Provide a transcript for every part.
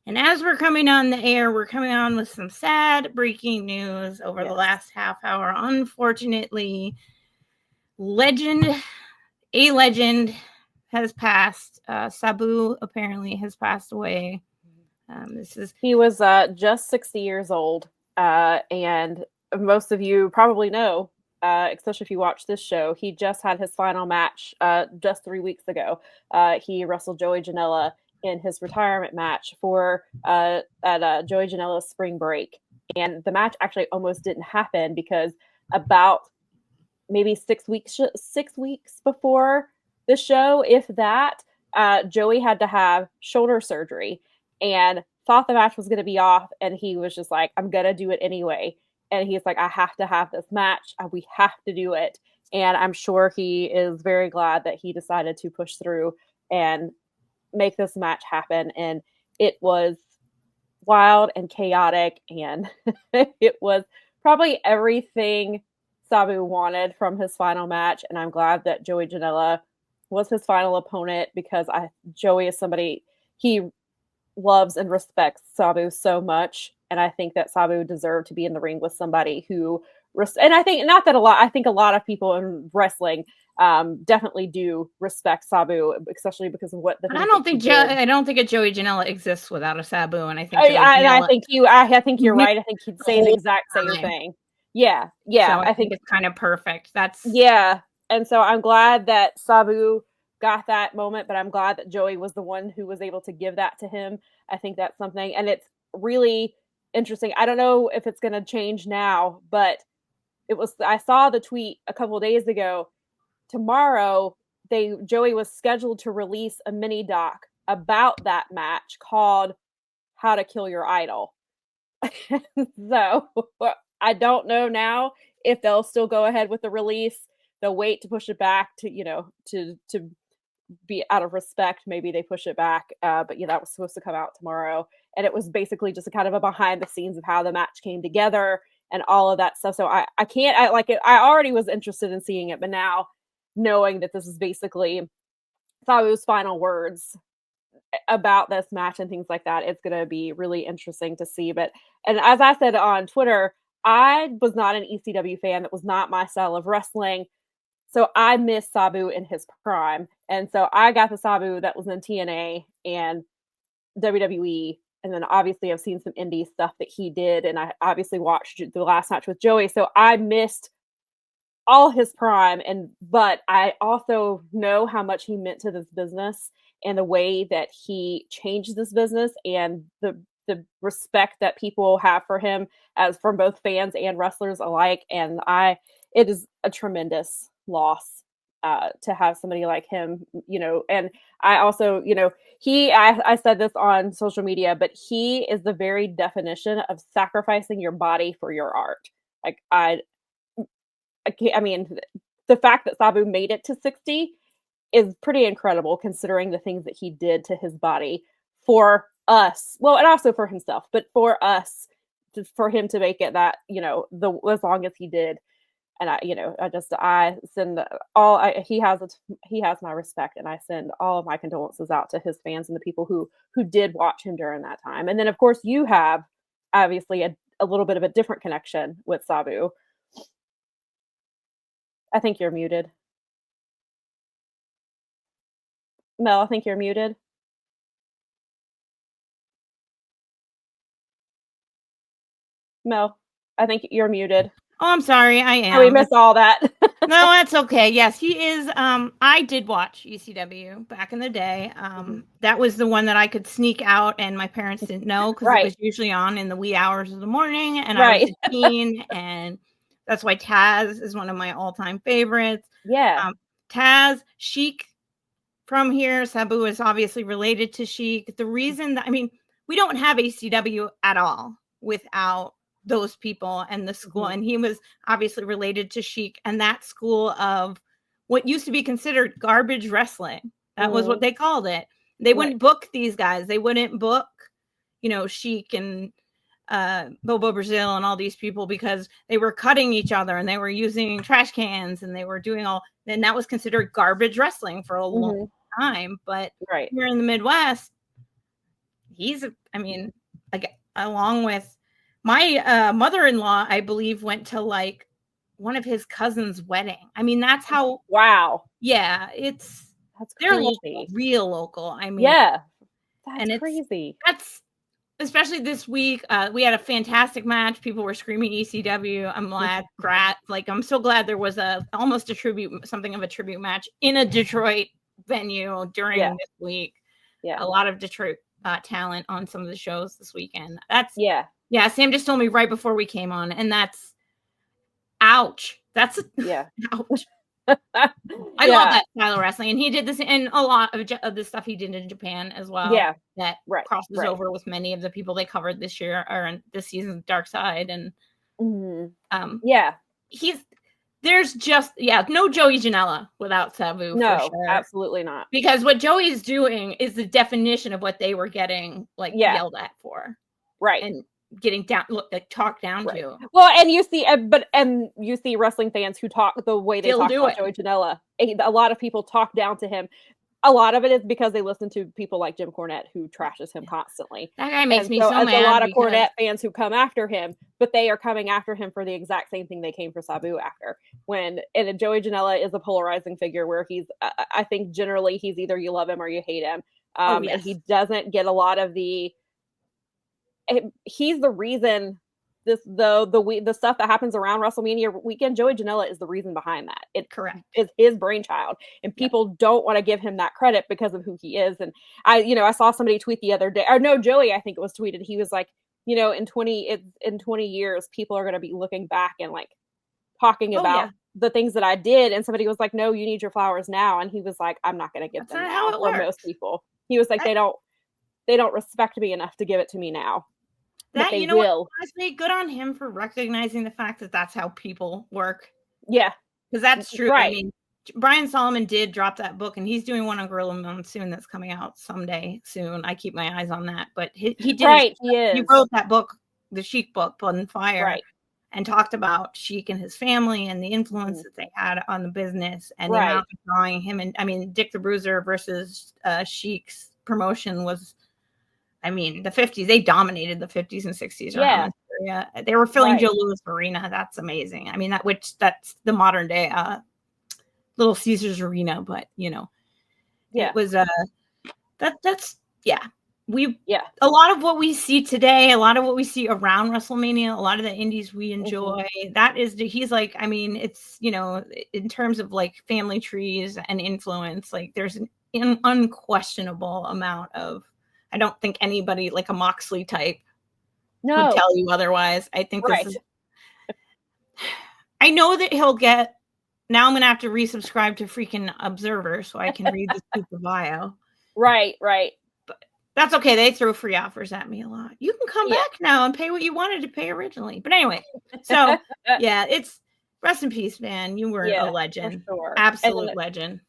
And as we're coming on the air, we're coming on with some sad breaking news over the last half hour. Unfortunately, a legend has passed. Sabu apparently has passed away. He was just 60 years old, and most of you probably know, especially if you watch this show, he just had his final match just 3 weeks ago. He wrestled Joey Janella in his retirement match for at Joey Janella's spring break, and the match actually almost didn't happen because about maybe 6 weeks before the show, if that, Joey had to have shoulder surgery and thought the match was going to be off, and he was just like, I'm going to do it anyway. And he's like, I have to have this match. We have to do it. And I'm sure he is very glad that he decided to push through and make this match happen. And it was wild and chaotic, and it was probably everything Sabu wanted from his final match. And I'm glad that Joey Janella was his final opponent, because Joey is somebody he loves and respects Sabu so much, and I think that Sabu deserved to be in the ring with somebody who, and I think I think a lot of people in wrestling definitely do respect Sabu, especially because of what the. I don't think a Joey Janela exists without a Sabu, and I think I think you're right. I think he'd say the exact same thing. Yeah. So I think it's kind of perfect. And so I'm glad that Sabu got that moment, but I'm glad that Joey was the one who was able to give that to him. I think that's something, and it's really interesting. I don't know if it's going to change now, but I saw the tweet a couple of days ago. Tomorrow, Joey was scheduled to release a mini doc about that match called How to Kill Your Idol. So I don't know now if they'll still go ahead with the release. They'll wait to push it back to be out of respect. Maybe they push it back. But yeah, that was supposed to come out tomorrow. And it was basically just a kind of a behind the scenes of how the match came together and all of that stuff. So I like it. I already was interested in seeing it, but now knowing that this is basically Sabu's final words about this match and things like that, it's going to be really interesting to see. And as I said on Twitter, I was not an ECW fan. That was not my style of wrestling. So I missed Sabu in his prime. And so I got the Sabu that was in TNA and WWE. And then obviously I've seen some indie stuff that he did. And I obviously watched the last match with Joey. So I missed all his prime. But I also know how much he meant to this business and the way that he changed this business and the respect that people have for him, as from both fans and wrestlers alike. And it is a tremendous loss to have somebody like him, and I also, I said this on social media, but he is the very definition of sacrificing your body for your art. Like I mean, the fact that Sabu made it to 60 is pretty incredible, considering the things that he did to his body for us. Well, and also for himself, but for us, for him to make it that, as long as he did. And I send he has my respect, and I send all of my condolences out to his fans and the people who did watch him during that time. And then of course you have obviously a little bit of a different connection with Sabu. I think you're muted. Mel, I think you're muted. Mel, I think you're muted. Oh, I'm sorry. I am. Oh, we missed all that. No, that's okay. Yes, he is. I did watch ECW back in the day. That was the one that I could sneak out and my parents didn't know, because it was usually on in the wee hours of the morning, and I was a teen, and that's why Taz is one of my all-time favorites. Yeah. Taz, Sheik from here. Sabu is obviously related to Sheik. The reason that, we don't have ECW at all without those people and the school. And he was obviously related to Sheik and that school of what used to be considered garbage wrestling. That was what they called it. They wouldn't book these guys. They wouldn't book, Sheik and Bobo Brazil and all these people, because they were cutting each other and they were using trash cans and they were doing and that was considered garbage wrestling for a long time. But here in the Midwest, I mean, like along with my mother-in-law, I believe went to like one of his cousin's wedding. I mean, that's how. Wow. Yeah, That's they're crazy. local, real local. I mean, Yeah. and That's crazy. That's especially this week. We had a fantastic match. People were screaming ECW. I'm glad, I'm so glad there was something of a tribute match in a Detroit venue during this week. Yeah. A lot of Detroit talent on some of the shows this weekend. Yeah. Sam just told me right before we came on, and that's ouch. That's ouch. I love that style of wrestling, and he did this in a lot of the stuff he did in Japan as well. Yeah, that crosses over with many of the people they covered this year or in this season's Dark Side, and there's just no Joey Janella without Sabu. No, for sure. Absolutely not. Because what Joey's doing is the definition of what they were getting yelled at for, right, and getting talked down to. Well, and you see, you see wrestling fans who talk the way they talk about Joey Janela. A lot of people talk down to him. A lot of it is because they listen to people like Jim Cornette who trashes him constantly. That guy makes me so mad. A lot of Cornette fans who come after him, but they are coming after him for the exact same thing they came for Sabu after. And Joey Janela is a polarizing figure where he's, I think generally he's either you love him or you hate him. And he doesn't get a lot of he's the reason the stuff that happens around WrestleMania weekend. Joey Janela is the reason behind that. It is his brainchild, and people don't want to give him that credit because of who he is. And I saw somebody tweet the other day, or no, Joey, I think it was tweeted. He was like, in 20 years, people are going to be looking back and like talking about the things that I did. And somebody was like, no, you need your flowers now. And he was like, I'm not going to give them now. For most people, he was like, they don't respect me enough to give it to me now. That they will. Honestly, good on him for recognizing the fact that that's how people work. Yeah, because that's true. Right. I mean, Brian Solomon did drop that book, and he's doing one on Gorilla Monsoon that's coming out someday soon. I keep my eyes on that, but he did. Right, he wrote that book, the Sheik book, Blood and Fire, and talked about Sheik and his family and the influence that they had on the business, and the amount of drawing him. And I mean, Dick the Bruiser versus Sheik's promotion was. I mean, the 50s, they dominated the 50s and 60s. Yeah. They were filling Joe Louis Arena. That's amazing. I mean, that's the modern day Little Caesars Arena, but it was a lot of what we see today, a lot of what we see around WrestleMania, a lot of the indies we enjoy, he's like, I mean, it's, in terms of like family trees and influence, like there's an unquestionable amount of, I don't think anybody like a Moxley type would tell you otherwise. I think this is. I know that he'll get. Now I'm gonna have to resubscribe to freaking Observer so I can read the super bio. Right. But that's okay. They throw free offers at me a lot. You can come back now and pay what you wanted to pay originally. But anyway, so it's rest in peace, man. You were a legend, absolute legend.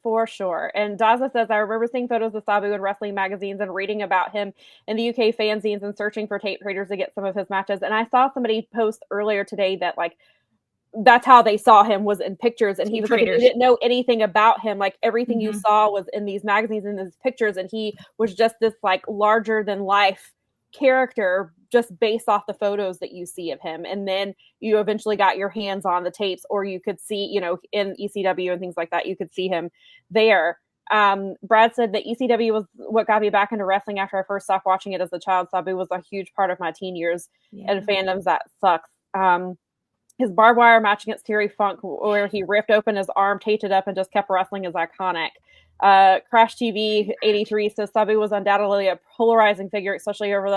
For sure. And Daza says, I remember seeing photos of Sabu in wrestling magazines and reading about him in the UK fanzines and searching for tape traders to get some of his matches. And I saw somebody post earlier today that like, that's how they saw him was in pictures. And he was like, you didn't know anything about him. Like everything you saw was in these magazines and these pictures. And he was just this like larger than life character just based off the photos that you see of him. And then you eventually got your hands on the tapes, or you could see, in ECW and things like that, you could see him there. Brad said that ECW was what got me back into wrestling after I first stopped watching it as a child. Sabu was a huge part of my teen years and fandoms. That sucks. His barbed wire match against Terry Funk, where he ripped open his arm, taped it up, and just kept wrestling, is iconic. Crash TV 83 says Sabu was undoubtedly a polarizing figure, especially over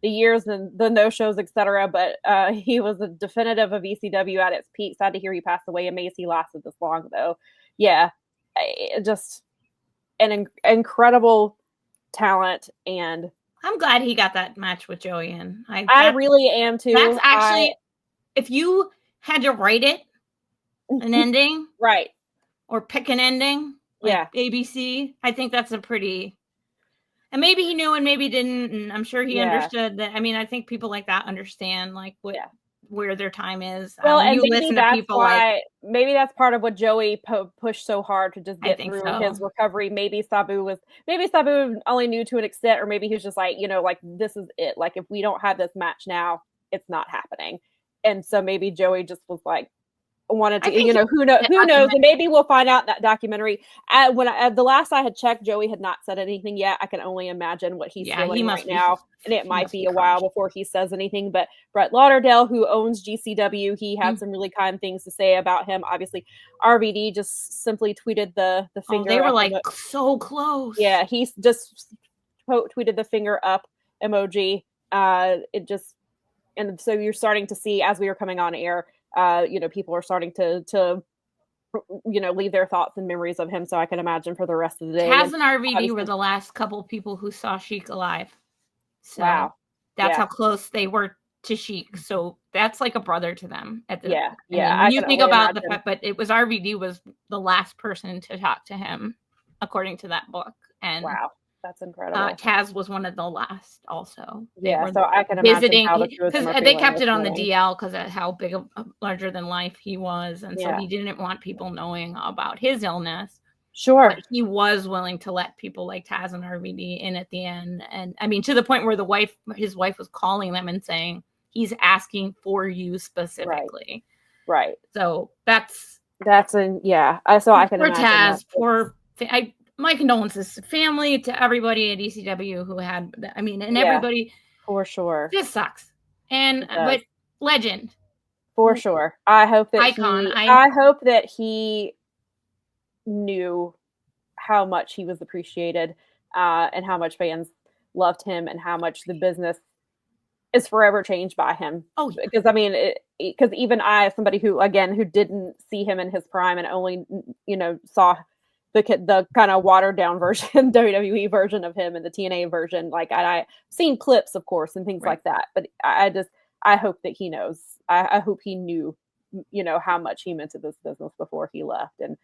the years and the no-shows, etc. But he was a definitive of ECW at its peak. Sad to hear he passed away. Amazed he lasted this long, though. Yeah, just an incredible talent, and I'm glad he got that match with Joey in. I really am too. That's actually, if you had to write it, an ending, right, or pick an ending. Like ABC, I think that's a pretty, and maybe he knew and maybe didn't, and I'm sure he understood that. I mean, I think people like that understand like what where their time is. Well, and you maybe listen to that's people like, why, maybe that's part of what Joey pushed so hard to just I get think through so. his recovery. Maybe Sabu only knew to an extent, or maybe he was just like, like, this is it. Like, if we don't have this match now, it's not happening. And so maybe Joey just was like, wanted to, who knows, and maybe we'll find out in that documentary. The last I had checked, Joey had not said anything yet. I can only imagine what he's feeling right now, and it might be a while before he says anything. But Brett Lauderdale, who owns GCW, he had some really kind things to say about him. Obviously, RVD just simply tweeted the finger. They were like so close. Yeah, he just tweeted the finger up emoji. And so you're starting to see, as we were coming on air, people are starting to leave their thoughts and memories of him. So I can imagine for the rest of the day. Taz and RVD were the last couple people who saw Sheik alive. So wow. That's how close they were to Sheik. So that's like a brother to them. Yeah. When you think about the fact, but it was RVD was the last person to talk to him, according to that book. And wow. That's incredible. Taz was one of the last also. So I can imagine how because they kept it on the DL because of how big of larger than life he was. And so he didn't want people knowing about his illness. Sure. But he was willing to let people like Taz and RVD in at the end. And I mean, to the point where his wife was calling them and saying, he's asking for you specifically. Right. So that's so I can imagine Taz, my condolences to family, to everybody at ECW who had, everybody. For sure. This sucks. But legend. For sure. I hope that icon. I hope that he knew how much he was appreciated, and how much fans loved him, and how much the business is forever changed by him. Oh, yeah. Because because even I, as somebody who didn't see him in his prime and only, saw the kind of watered down version, WWE version of him and the TNA version. Like, I've seen clips, of course, and things like that. But I hope that he knows. I hope he knew, how much he meant to this business before he left. And